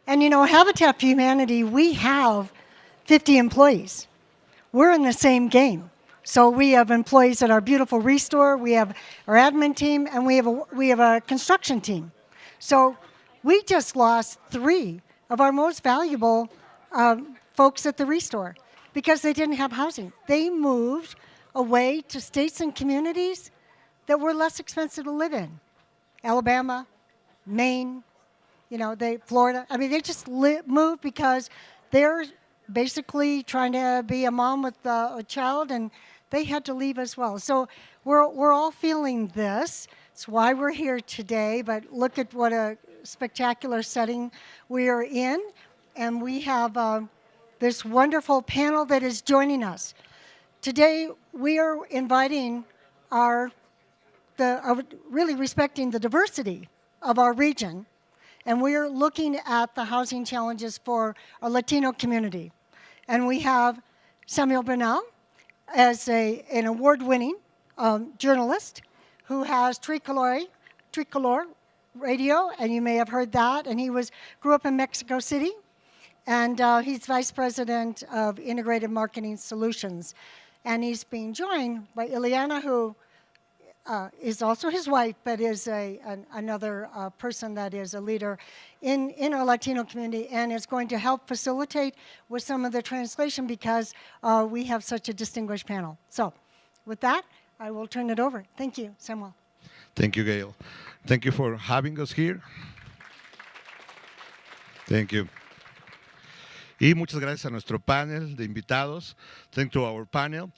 And Habitat for Humanity, we have 50 employees. We're in the same game. So we have employees at our beautiful Restore, we have our admin team, and we have a construction team. So we just lost 3 of our most valuable folks at the Restore because they didn't have housing. They moved away to states and communities that were less expensive to live in. Alabama, Maine, Florida. I mean, they just moved because they're basically trying to be a mom with a child, and they had to leave as well. So we're all feeling this. It's why we're here today, but look at what a spectacular setting we are in. And we have this wonderful panel that is joining us. Today, we are inviting really respecting the diversity of our region. And we're looking at the housing challenges for our Latino community. And we have Samuel Bernal as an award-winning journalist who has Tricolor Radio, and you may have heard that. And he grew up in Mexico City, and he's Vice President of Integrated Marketing Solutions. And he's being joined by Illiana, who is also his wife, but is another person that is a leader in our Latino community and is going to help facilitate with some of the translation because we have such a distinguished panel. So with that, I will turn it over. Thank you, Samuel. Thank you, Gail. Thank you for having us here. Thank you. Y muchas gracias a nuestro panel de invitados. Thank you to our panel.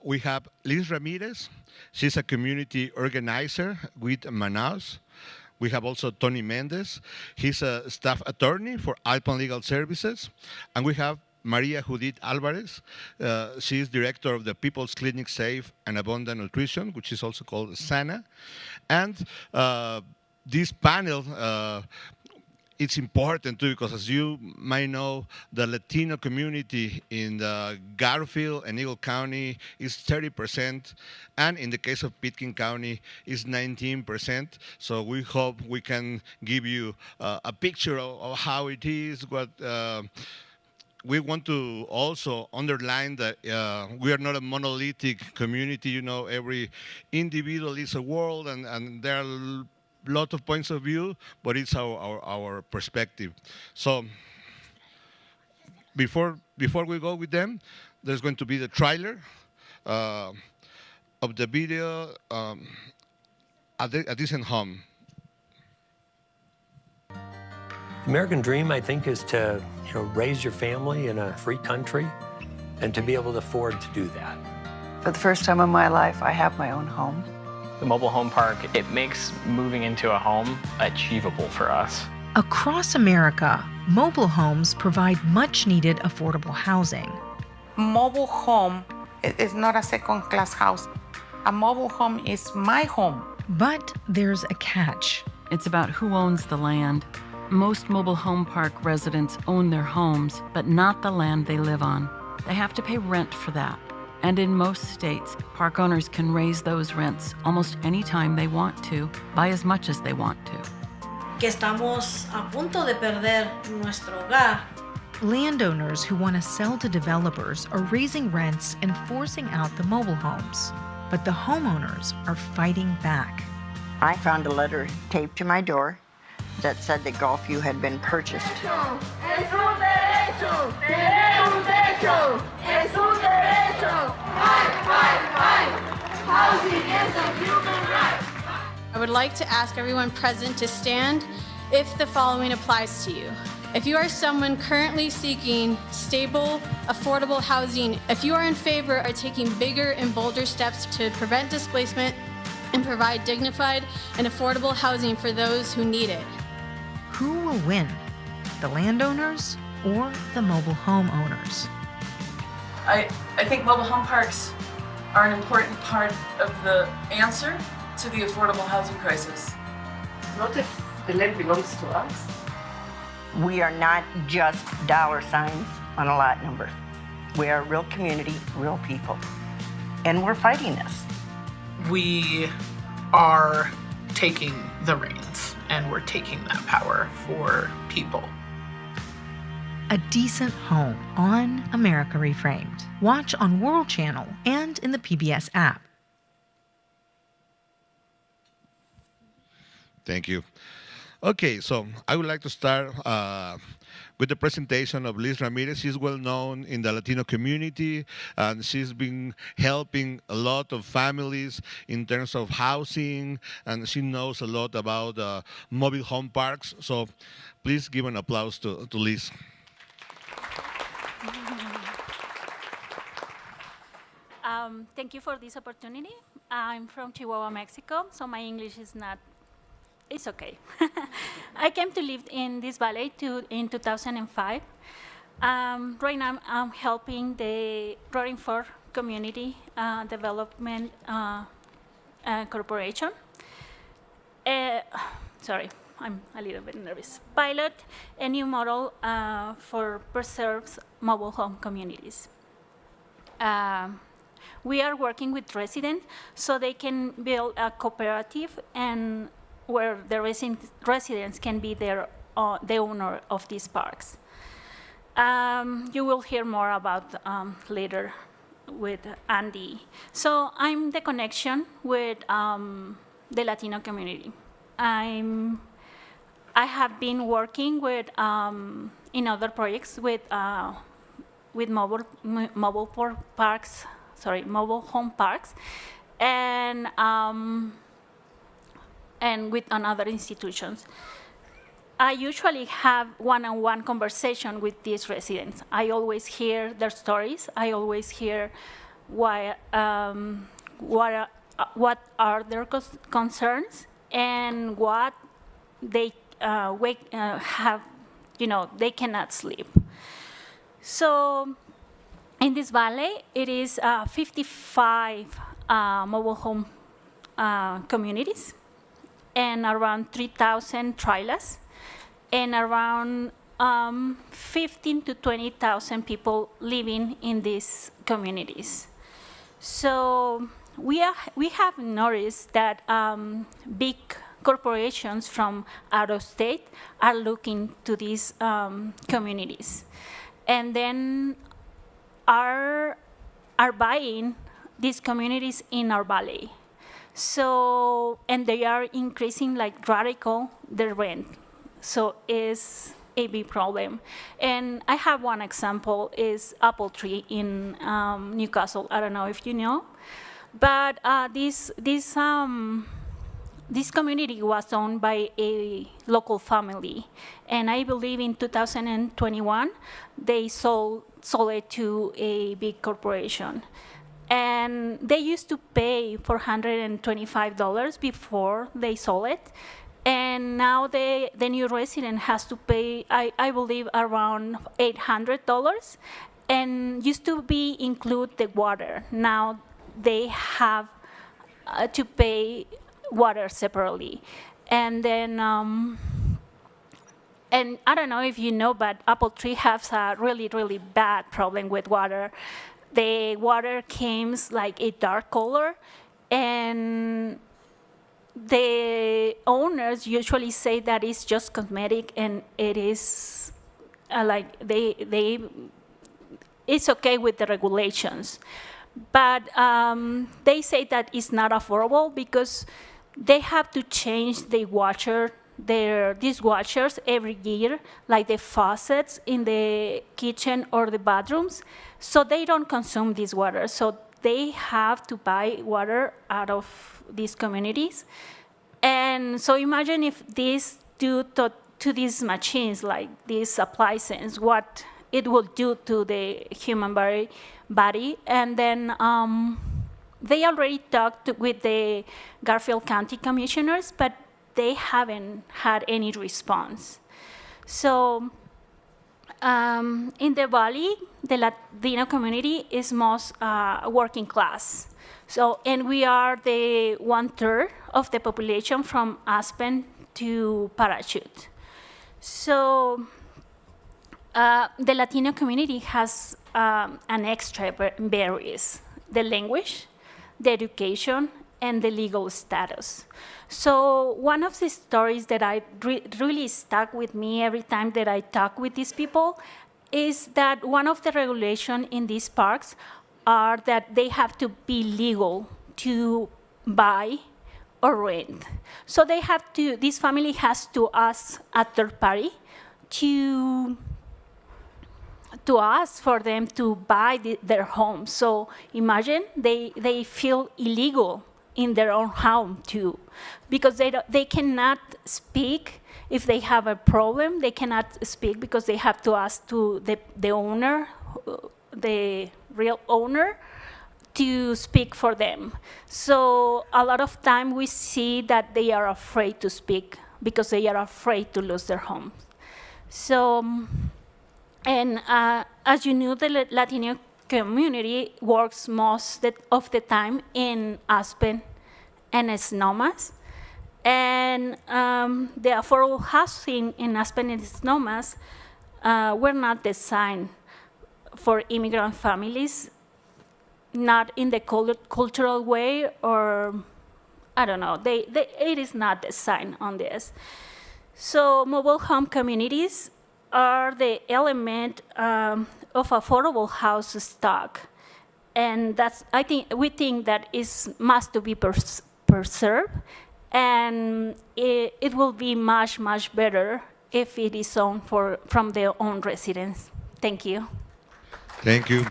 We have Liz Rameriz. She's a community organizer with Manaus. We have also Tony Mendez. He's a staff attorney for Alpan Legal Services. And we have Maria Judith Alvarez. She is director of the People's Clinic Safe and Abundant Nutrition, which is also called SANA. And this panel, it's important too, because as you might know, the Latino community in Garfield and Eagle County is 30%, and in the case of Pitkin County is 19%. So we hope we can give you a picture of how it is. What we want to also underline that we are not a monolithic community. Every individual is a world, and there are lot of points of view, but it's our perspective. So before we go with them, there's going to be the trailer of the video, A Decent Home. The American dream, I think, is to raise your family in a free country and to be able to afford to do that. For the first time in my life, I have my own home. The mobile home park, it makes moving into a home achievable for us. Across America, mobile homes provide much-needed affordable housing. Mobile home is not a second-class house. A mobile home is my home. But there's a catch. It's about who owns the land. Most mobile home park residents own their homes, but not the land they live on. They have to pay rent for that. And in most states, park owners can raise those rents almost any time they want to, by as much as they want to. Que estamos a punto de perder nuestro hogar. Landowners who want to sell to developers are raising rents and forcing out the mobile homes. But the homeowners are fighting back. I found a letter taped to my door that said that Gulfview had been purchased. Housing is a human right. I would like to ask everyone present to stand if the following applies to you. If you are someone currently seeking stable, affordable housing, if you are in favor of taking bigger and bolder steps to prevent displacement and provide dignified and affordable housing for those who need it. Who will win, the landowners or the mobile home owners? I think mobile home parks are an important part of the answer to the affordable housing crisis. Not if the land belongs to us. We are not just dollar signs on a lot number. We are a real community, real people. And we're fighting this. We are taking the reins and we're taking that power for people. A Decent Home on America Reframed. Watch on World Channel and in the PBS app. Thank you. Okay, so I would like to start with the presentation of Liz Ramirez. She's well known in the Latino community, and she's been helping a lot of families in terms of housing, and she knows a lot about mobile home parks. So please give an applause to Liz. Thank you for this opportunity. I'm from Chihuahua, Mexico, so my English is not, it's okay. I came to live in this valley in 2005. Right now I'm helping the Roaring Fork Community Development Corporation. Sorry, I'm a little bit nervous. Pilot a new model for preserved mobile home communities. We are working with residents so they can build a cooperative and where the residents can be the owner of these parks. You will hear more about later with Andy. So I'm the connection with the Latino community. I have been working with in other projects with mobile home parks, and with another institutions. I usually have one-on-one conversation with these residents. I always hear their stories. I always hear what are their concerns and what they have. They cannot sleep. So in this valley, it is 55 mobile home communities and around 3,000 trailers and around 15 to 20,000 people living in these communities. So we have noticed that big corporations from out of state are looking to these communities, and then are buying these communities in our valley. So, and they are increasing like radical the rent. So it's a big problem. And I have one example is Apple Tree in Newcastle. I don't know if you know, but this community was owned by a local family, and I believe in 2021 they sold it to a big corporation. And they used to pay $425 before they sold it. And now the new resident has to pay, I believe, around $800. And used to be include the water. Now they have to pay water separately. And then, and I don't know if you know, but Apple Tree has a really, really bad problem with water. The water comes like a dark color, and the owners usually say that it's just cosmetic, and it is like it's okay with the regulations. But they say that it's not affordable because they have to change the dishwashers every year, like the faucets in the kitchen or the bathrooms, so they don't consume this water. So they have to buy water out of these communities. And so imagine if this do to these machines, like these appliances, what it will do to the human body. And then they already talked with the Garfield County commissioners, but they haven't had any response. So in the valley, the Latino community is most working class. So, and we are the 1/3 of the population from Aspen to Parachute. So the Latino community has an extra barriers: the language, the education, and the legal status. So one of the stories that really stuck with me every time that I talk with these people is that one of the regulations in these parks are that they have to be legal to buy or rent. So they have to, this family has to ask a third party to ask for them to buy their home. So imagine they feel illegal in their own home too, because they cannot speak if they have a problem. They cannot speak because they have to ask to the owner, the real owner, to speak for them. So a lot of time we see that they are afraid to speak because they are afraid to lose their homes. So, and as you know, the Latino community works most of the time in Aspen and Snomas. And the affordable housing in Aspen and Snomas were not designed for immigrant families, not in the cultural way, or I don't know, it is not designed on this. So mobile home communities are the element of affordable house stock. And that's, we think that must to be preserved, and it will be much, much better if it is owned from their own residents. Thank you. Thank you.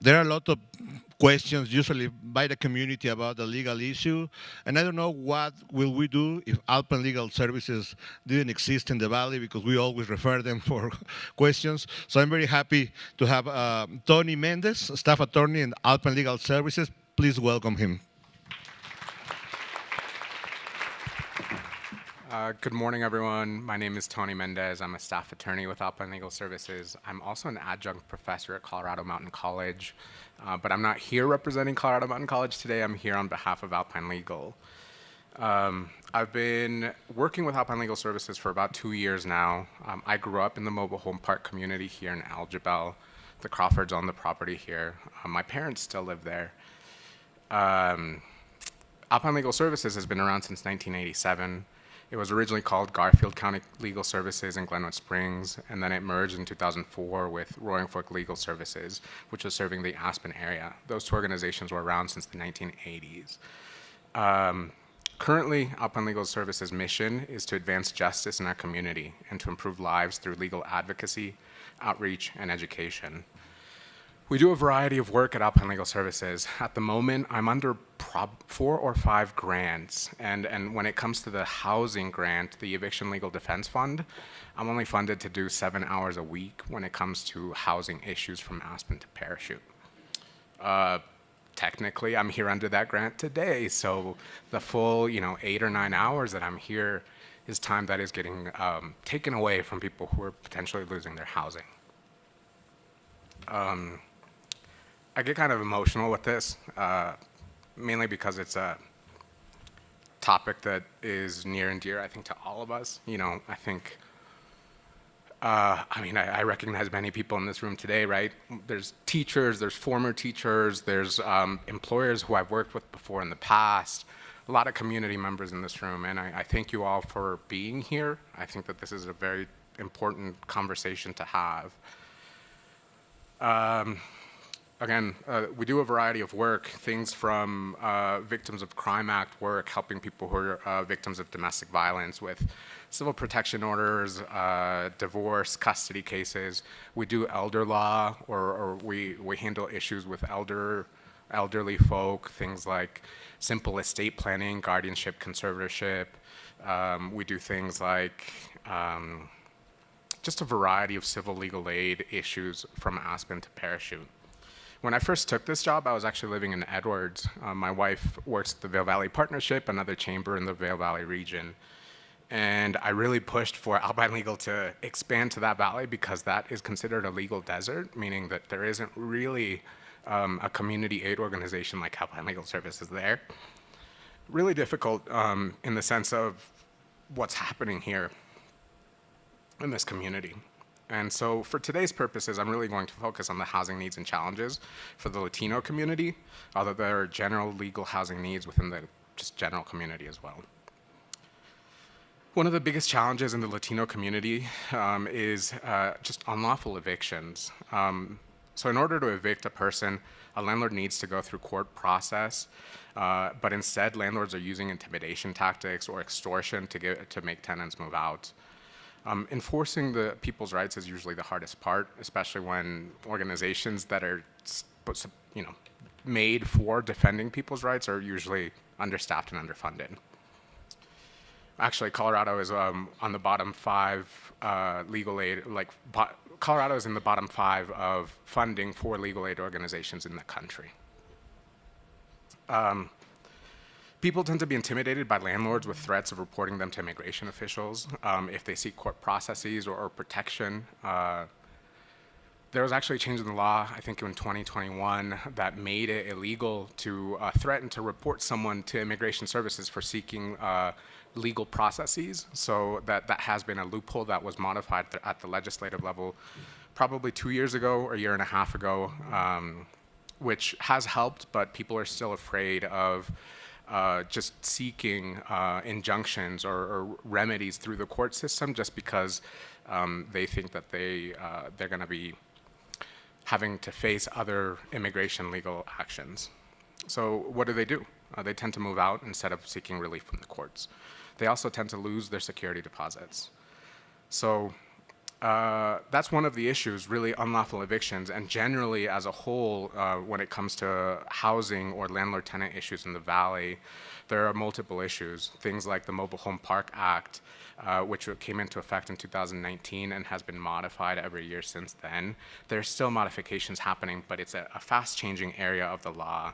There are a lot of questions usually by the community about the legal issue, and I don't know what will we do if Alpine Legal Services didn't exist in the Valley, because we always refer them for questions. So I'm very happy to have Tony Mendez, staff attorney in Alpine Legal Services. Please welcome him. Good morning, everyone. My name is Tony Mendez. I'm a staff attorney with Alpine Legal Services. I'm also an adjunct professor at Colorado Mountain College, but I'm not here representing Colorado Mountain College today. I'm here on behalf of Alpine Legal. I've been working with Alpine Legal Services for about 2 years now. I grew up in the mobile home park community here in Algebel. The Crawfords own the property here. My parents still live there. Alpine Legal Services has been around since 1987. It was originally called Garfield County Legal Services in Glenwood Springs, and then it merged in 2004 with Roaring Fork Legal Services, which was serving the Aspen area. Those two organizations were around since the 1980s. Currently, Alpine Legal Services' mission is to advance justice in our community and to improve lives through legal advocacy, outreach, and education. We do a variety of work at Alpine Legal Services. At the moment, I'm under 4 or 5 grants, and when it comes to the housing grant, the Eviction Legal Defense Fund, I'm only funded to do 7 hours a week when it comes to housing issues from Aspen to Parachute. Technically, I'm here under that grant today, so the full 8 or 9 hours that I'm here is time that is getting taken away from people who are potentially losing their housing. I get kind of emotional with this, mainly because it's a topic that is near and dear, I think, to all of us. I think, I recognize many people in this room today, right? There's teachers, there's former teachers, there's employers who I've worked with before in the past, a lot of community members in this room, and I thank you all for being here. I think that this is a very important conversation to have. Again, we do a variety of work, things from Victims of Crime Act work, helping people who are victims of domestic violence with civil protection orders, divorce, custody cases. We do elder law, or we handle issues with elderly folk, things like simple estate planning, guardianship, conservatorship. We do things like just a variety of civil legal aid issues from Aspen to Parachute. When I first took this job, I was actually living in Edwards. My wife works at the Vail Valley Partnership, another chamber in the Vail Valley region. And I really pushed for Alpine Legal to expand to that valley because that is considered a legal desert, meaning that there isn't really a community aid organization like Alpine Legal Services there. Really difficult in the sense of what's happening here in this community. And so for today's purposes, I'm really going to focus on the housing needs and challenges for the Latino community, although there are general legal housing needs within the just general community as well. One of the biggest challenges in the Latino community is just unlawful evictions. So in order to evict a person, a landlord needs to go through court process, but instead landlords are using intimidation tactics or extortion to make tenants move out. Enforcing the people's rights is usually the hardest part, especially when organizations that are made for defending people's rights are usually understaffed and underfunded. Actually, Colorado is on the bottom 5 legal aid, Colorado is in the bottom 5 of funding for legal aid organizations in the country. People tend to be intimidated by landlords with threats of reporting them to immigration officials if they seek court processes or protection. There was actually a change in the law, I think in 2021, that made it illegal to threaten to report someone to immigration services for seeking legal processes. So that has been a loophole that was modified at the legislative level probably 2 years ago or a year and a half ago, which has helped, but people are still afraid of just seeking injunctions or remedies through the court system just because they think that they're going to be having to face other immigration legal actions. So what do? They tend to move out instead of seeking relief from the courts. They also tend to lose their security deposits. So that's one of the issues, really, unlawful evictions. And generally, as a whole, when it comes to housing or landlord-tenant issues in the Valley, there are multiple issues. Things like the Mobile Home Park Act, which came into effect in 2019 and has been modified every year since then. There's still modifications happening, but it's a fast-changing area of the law.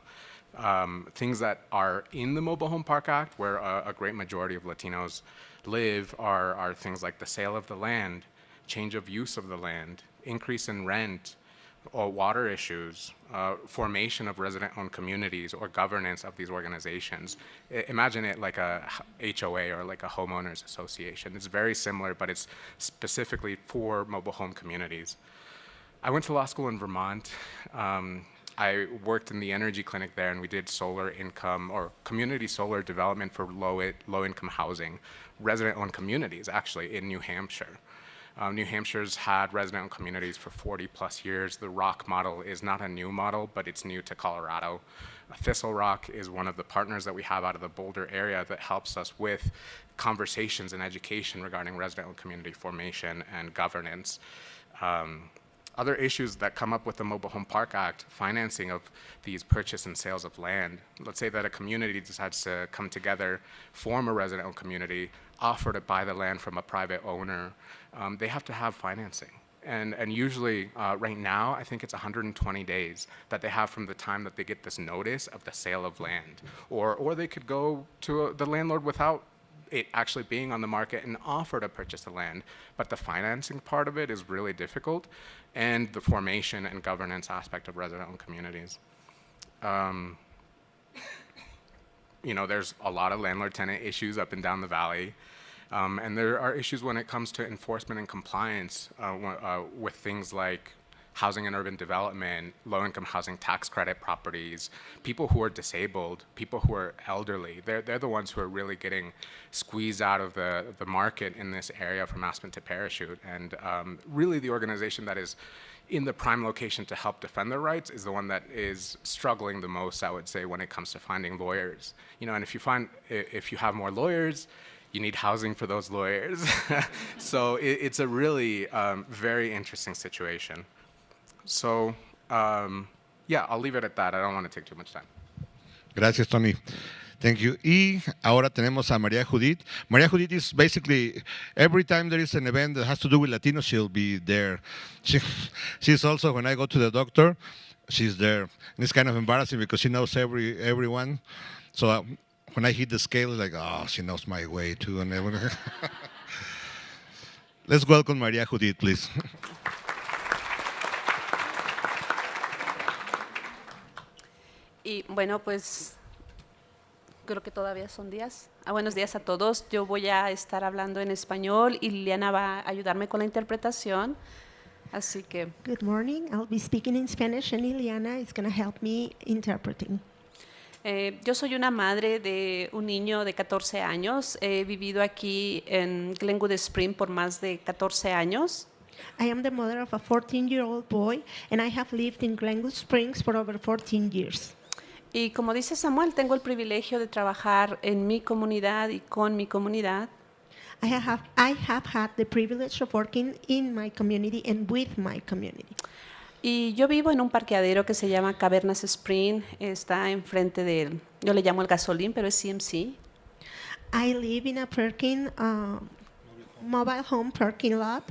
Things that are in the Mobile Home Park Act, where a great majority of Latinos live, are things like the sale of the land, change of use of the land, increase in rent, or water issues, formation of resident-owned communities, or governance of these organizations. Imagine it like a HOA or like a homeowners association. It's very similar, but it's specifically for mobile home communities. I went to law school in Vermont. I worked in the energy clinic there, and we did solar income or community solar development for low-income housing, resident-owned communities, actually, in New Hampshire. New Hampshire's had resident-owned communities for 40 plus years. The ROC model is not a new model, but it's new to Colorado. Thistle Rock is one of the partners that we have out of the Boulder area that helps us with conversations and education regarding resident-owned community formation and governance. Other issues that come up with the Mobile Home Park Act, financing of these purchase and sales of land. Let's say that a community decides to come together, form a resident-owned community, offer to buy the land from a private owner. They have to have financing. And usually, right now, I think it's 120 days that they have from the time that they get this notice of the sale of land. Or they could go to the landlord without it actually being on the market and offer to purchase the land. But the financing part of it is really difficult, and the formation and governance aspect of resident-owned communities. There's a lot of landlord-tenant issues up and down the Valley. And there are issues when it comes to enforcement and compliance with things like housing and urban development, low-income housing tax credit properties, people who are disabled, people who are elderly. They're the ones who are really getting squeezed out of the market in this area from Aspen to Parachute. And really the organization that is in the prime location to help defend their rights is the one that is struggling the most, I would say, when it comes to finding lawyers. And if you have more lawyers, you need housing for those lawyers. So it's a really very interesting situation. So, I'll leave it at that. I don't want to take too much time. Gracias, Tony. Thank you. Y ahora tenemos a Maria Judith. Maria Judith is basically, every time there is an event that has to do with Latinos, she'll be there. She's also, when I go to the doctor, she's there. And it's kind of embarrassing because she knows everyone. So when I hit the scale, it's like, oh, she knows my way too. And let's welcome Maria Judith, please. Y bueno, pues creo que todavía son días. Buenos días a todos. Yo voy a estar hablando en español y Illiana va a ayudarme con la interpretación. Así que. Good morning. I'll be speaking in Spanish and Illiana is going to help me interpreting. Yo soy una madre de un niño de 14 años. He vivido aquí en Glenwood Spring por más de 14 años. I am the mother of a 14-year-old boy, and I have lived in Glenwood Springs for over 14 years. Y como dice Samuel, tengo el privilegio de trabajar en mi comunidad y con mi comunidad. I have had the privilege of working in my community and with my community. Y yo vivo en un parqueadero que se llama Cavernas Spring. Está enfrente del, yo le llamo el gasolín, pero es CMC. I live in a mobile home parking lot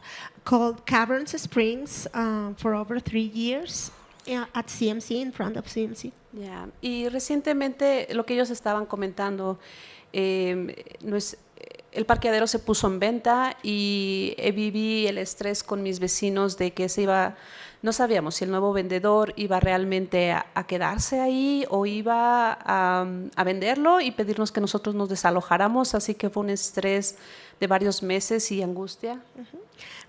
called Caverns Springs for over 3 years at CMC, in front of CMC. Yeah. Y recientemente lo que ellos estaban comentando, el parqueadero se puso en venta y viví el estrés con mis vecinos de que no sabíamos si el nuevo vendedor iba realmente a quedarse ahí o iba a venderlo y pedirnos que nosotros nos desalojáramos, así que fue un estrés de varios meses y angustia.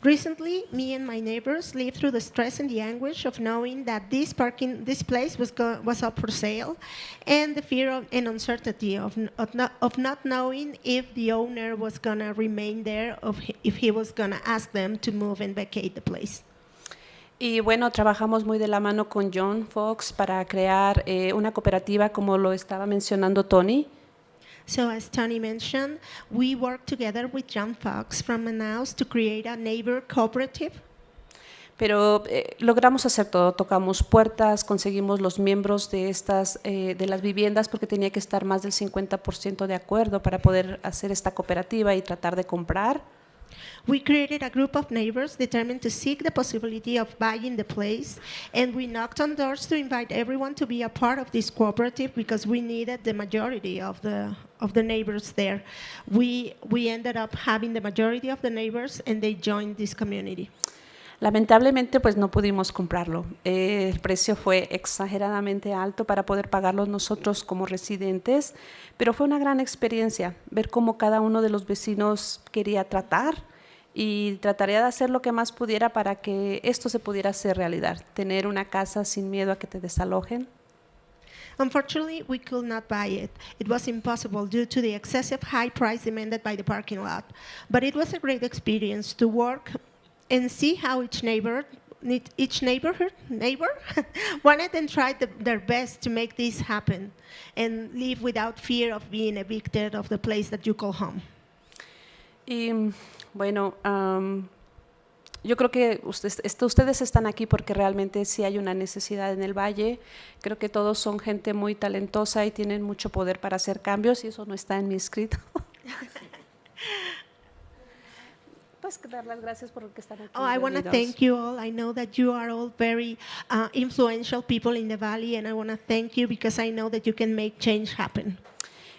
Recently, me and my neighbors lived through the stress and the anguish of knowing that this place was up for sale, and the fear and uncertainty of not knowing if the owner was going to remain there, if he was going to ask them to move and vacate the place. Y bueno, trabajamos muy de la mano con John Fox para crear una cooperativa, como lo estaba mencionando Tony. So as Tony mentioned, we worked together with John Fox from Manaus to create a neighbor cooperative. Pero logramos hacer todo, tocamos puertas, conseguimos los miembros de las viviendas porque tenía que estar más del 50% de acuerdo para poder hacer esta cooperativa y tratar de comprar. We created a group of neighbors determined to seek the possibility of buying the place, and we knocked on doors to invite everyone to be a part of this cooperative because we needed the majority of the neighbors there. We ended up having the majority of the neighbors, and they joined this community. Lamentablemente, pues no pudimos comprarlo. El precio fue exageradamente alto para poder pagarlo nosotros como residentes, pero fue una gran experiencia ver cómo cada uno de los vecinos quería tratar y trataría de hacer lo que más pudiera para que esto se pudiera hacer realidad, tener una casa sin miedo a que te desalojen. Unfortunately, we could not buy it. It was impossible due to the excessive high price demanded by the parking lot. But it was a great experience to work and see how each neighbor wanted and tried their best to make this happen and live without fear of being evicted of the place that you call home. Y bueno, yo creo que ustedes están aquí porque realmente sí hay una necesidad en el Valle. Creo que todos son gente muy talentosa y tienen mucho poder para hacer cambios y eso no está en mi escrito. Pues dar las gracias por que están aquí. Oh, I want to thank you all. I know that you are all very influential people in the Valley, and I want to thank you because I know that you can make change happen.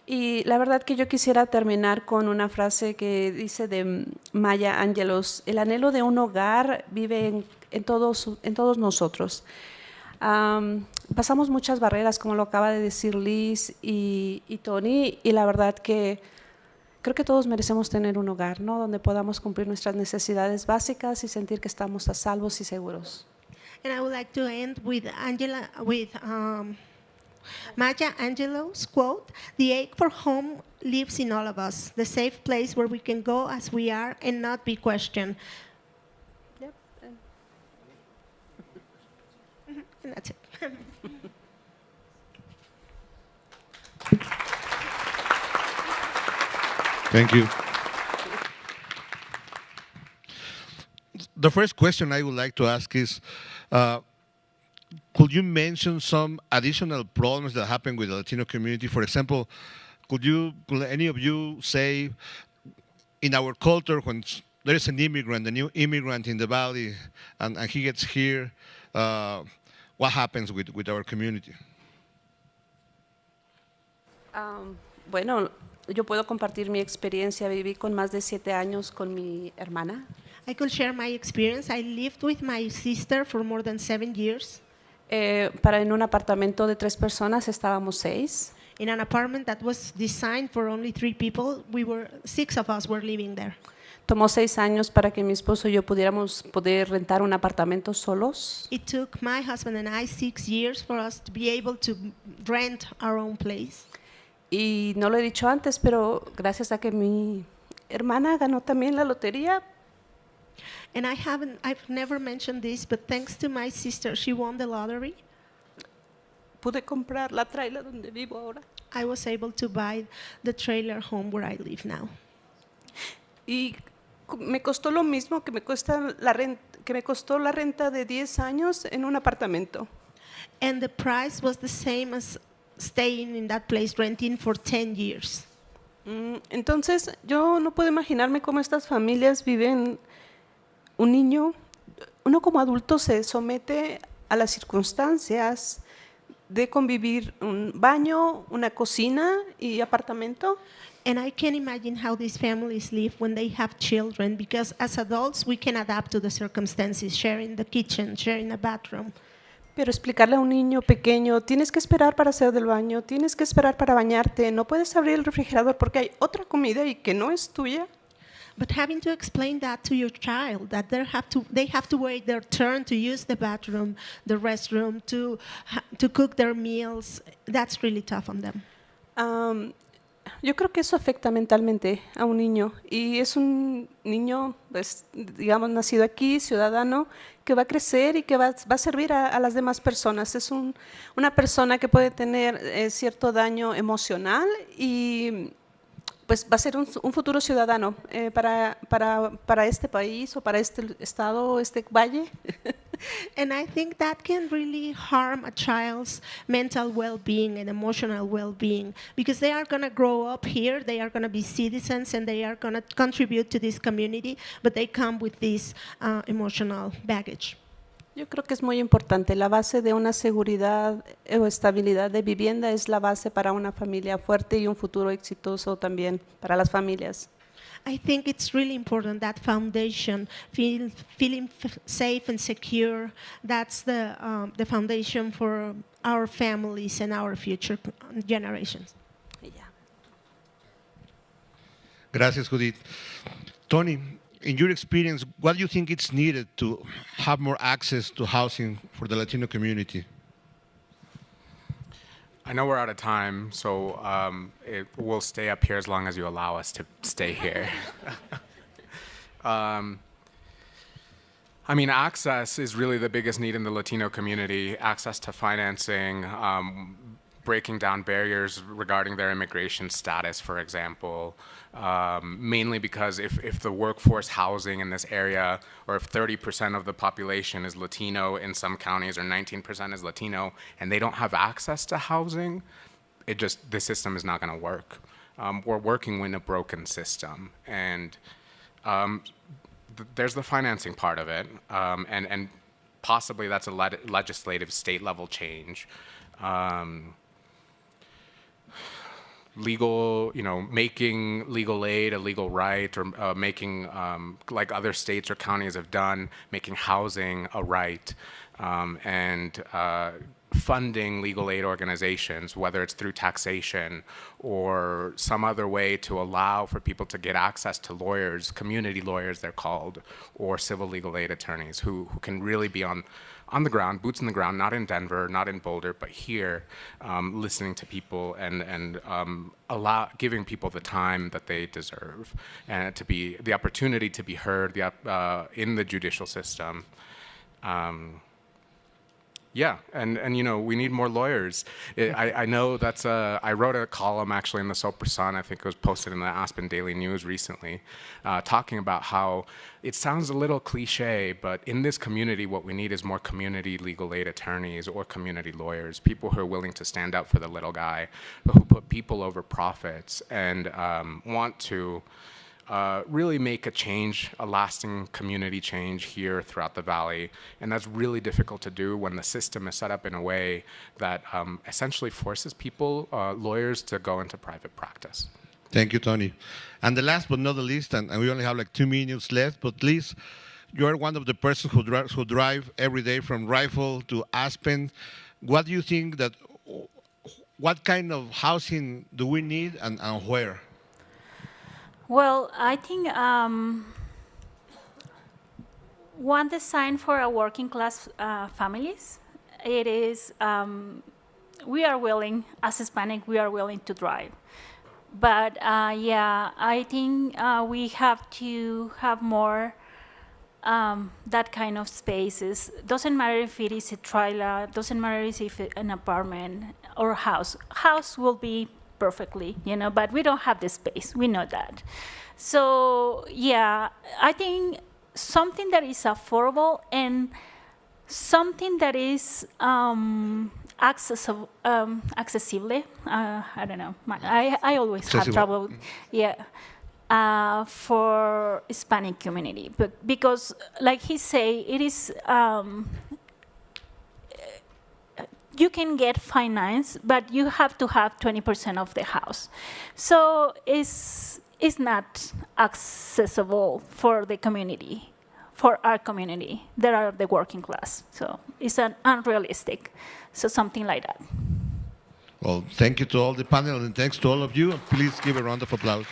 Y la verdad que yo quisiera terminar con una frase que dice de Maya Angelou: el anhelo de un hogar vive en todos nosotros. Pasamos muchas barreras, como lo acaba de decir Liz y Tony, y la verdad que creo que todos merecemos tener un hogar, ¿no? Donde podamos cumplir nuestras necesidades básicas y sentir que estamos a salvos y seguros. And I would like to end with Maya Angelou's quote: "The ache for home lives in all of us, the safe place where we can go as we are and not be questioned." Yep. And that's it. Thank you. The first question I would like to ask is, could you mention some additional problems that happen with the Latino community? For example, could any of you say, in our culture, when there is an immigrant, a new immigrant in the Valley, and he gets here, what happens with our community? Bueno, yo puedo compartir mi experiencia. Viví con más de 7 años con mi hermana. I could share my experience. I lived with my sister for more than 7 years. En un apartamento de 3 personas estábamos 6. In an apartment that was designed for only 3 people, 6 of us were living there. Tomó 6 años para que mi esposo y yo poder rentar un apartamento solos. It took my husband and I 6 years for us to be able to rent our own place. Y no lo he dicho antes, pero gracias a que mi hermana ganó también la lotería. And I've never mentioned this, but thanks to my sister, she won the lottery. Pude comprar la trailer donde vivo ahora. I was able to buy the trailer home where I live now. Y me costó lo mismo que me costó la renta de 10 años en un apartamento. And the price was the same as staying in that place, renting for 10 years. Entonces, yo no puedo imaginarme cómo estas familias viven. Uno como adulto se somete a las circunstancias de convivir un baño, una cocina y apartamento. And I can imagine how these families live when they have children, because as adults we can adapt to the circumstances, sharing the kitchen, sharing a bathroom. Pero explicarle a un niño pequeño, tienes que esperar para hacer del baño, tienes que esperar para bañarte, no puedes abrir el refrigerador porque hay otra comida y que no es tuya. But having to explain that to your child, that they have to wait their turn to use the bathroom, the restroom, to cook their meals, that's really tough on them. Yo creo que eso afecta mentalmente a un niño, y es un niño, pues, digamos, nacido aquí, ciudadano, que va a crecer y que va a servir a las demás personas. Es una persona que puede tener cierto daño emocional y pues va a ser un futuro ciudadano para este país o para este estado, este valle. And I think that can really harm a child's mental well-being and emotional well-being, because they are going to grow up here, they are going to be citizens, and they are going to contribute to this community, but they come with this emotional baggage. Yo creo que es muy importante. La base de una seguridad o estabilidad de vivienda es la base para una familia fuerte y un futuro exitoso también para las familias. I think it's really important, that foundation, feeling safe and secure. That's the foundation for our families and our future generations. Gracias, Judith. Tony, in your experience, what do you think is needed to have more access to housing for the Latino community? I know we're out of time, so we'll stay up here as long as you allow us to stay here. I mean, access is really the biggest need in the Latino community, access to financing, breaking down barriers regarding their immigration status, for example, mainly because if the workforce housing in this area, or if 30% of the population is Latino in some counties, or 19% is Latino, and they don't have access to housing, the system is not going to work. We're working with a broken system, and there's the financing part of it, and possibly that's a legislative state-level change. Legal, making legal aid a legal right, or making, like other states or counties have done, making housing a right, and funding legal aid organizations, whether it's through taxation or some other way to allow for people to get access to lawyers, community lawyers they're called, or civil legal aid attorneys who can really be on the ground, boots on the ground, not in Denver, not in Boulder, but here, listening to people and giving people the time that they deserve, and to be the opportunity to be heard in the judicial system. Yeah, and we need more lawyers. I know I wrote a column actually in the Sopra Sun, I think it was posted in the Aspen Daily News recently, talking about how it sounds a little cliche, but in this community what we need is more community legal aid attorneys or community lawyers, people who are willing to stand up for the little guy, who put people over profits, and want to really make a change, a lasting community change here throughout the Valley. And that's really difficult to do when the system is set up in a way that essentially forces people, lawyers, to go into private practice. Thank you, Tony. And the last but not the least, and we only have like 2 minutes left, but please, you are one of the persons who drive every day from Rifle to Aspen. What do you think what kind of housing do we need, and where? Well, I think one design for a working class families, it is we are willing, as Hispanic, we are willing to drive. But yeah, I think we have to have more that kind of spaces. Doesn't matter if it is a trailer, doesn't matter if it's an apartment or a house. House will be perfectly, but we don't have the space. We know that. So yeah, I think something that is affordable and something that is accessible. I don't know. I always have trouble. Yeah. For Hispanic community, but because, like he say, it is you can get finance, but you have to have 20% of the house, so it's not accessible for the community, for our community that are the working class. So it's unrealistic. So something like that. Well, thank you to all the panel and thanks to all of you. Please give a round of applause.